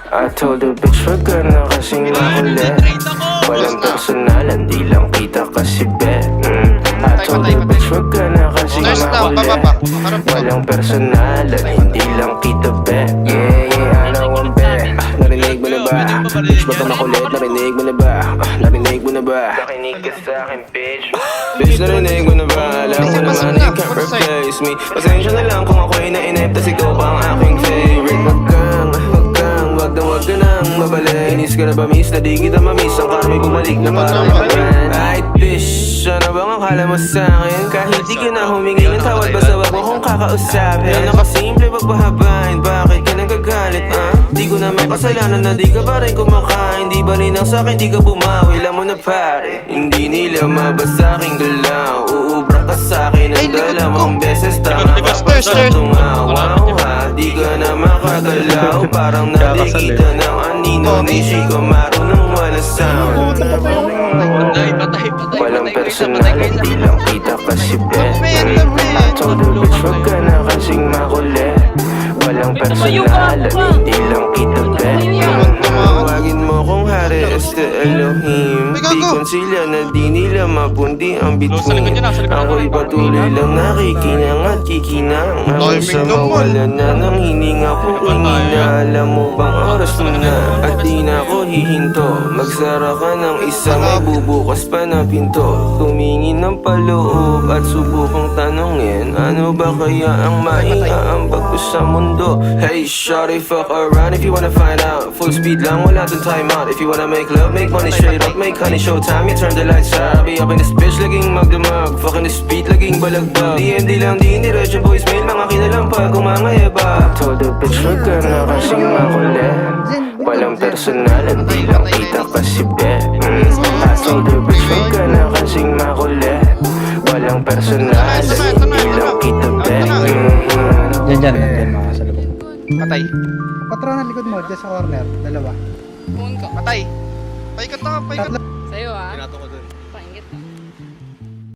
I told the bitch wag ka na kasing makulit. Walang personalan, di lang kita kasi bet. I told the bitch wag ka na kasing makulit. Walang personalan, hindi lang kita bet. Yeah, I know I'm bet. Narinig mo na ba? Bitch ba ka makulit? Narinig mo na ba? Narinig mo na ba? Nakinig ka sa'kin bitch. Bitch, narinig mo na ba? Alam ko naman you can't replace me. Pasensya na lang kung ako'y nainip, tas ikaw pa ang aking favorite. Wag ka nang mabalik. Inis ka na ba miss? Na di kita mamiss. Ang karma'y bumalik na parang ipalan. Ay bitch, ano bang akala mo sa'kin? Kahit di ka na humingi ng tawad, basta wag mo kong kakausapin. Nakasimple wag pahabain, bakit ka nagagalit? Di ko na may kasalanan na di ka pa rin kumakain. Di ba rin ang sa'kin, di ka bumawi. Alam mo na pare, hindi nila mabasa aking galaw. Uubra ka sa'kin ang dalawang beses. Tama ka pa sa tungawaw ha. Di ka na makagalaw, parang nakikita ng anino ni Chico marunong walang sound. Walang personal, hindi lang kita kasi bet. I told the bitch wag ka na kasing makulit. Walang personal, hindi lang kita bet. Tawagin mo kung hari este Elohim. Di konsila na di nila mapundi ang bituin. Ako'y patuloy lang nakikinang at kikinang. Ako sa mawalan na ng hininga kung ingina. Alam mo bang oras mo na at di na ako hihinto. Magsara ka ng isa, may bubukas pa na pinto. Tumingin ng paloob at subukang tanongin, ano ba kaya ang maiaambag ko sa mundo? Hey shawty, fuck around if you wanna find out. Full speed lang, wala dun time out. If you wanna make love, make money straight up, make honey showtime. You turn the lights out, be up in this bitch, laging magdamag. Fucking this beat, laging balagbag. DMD lang, di indiretso voicemail, mga kinalampag, kumangayaba. Told the bitch, wag ka na kasing makulit. Walang personalan, di lang kita kasi bet. I told the bitch, wag ka na kasing makulit. Walang personalan, hindi lang kita bet. Diyan mga sa lubog. Patay. Patron na likod mo, dyan sa corner, dalawa. Patay. Paikot na, paikot. Sa'yo ah. Pinato ko dun.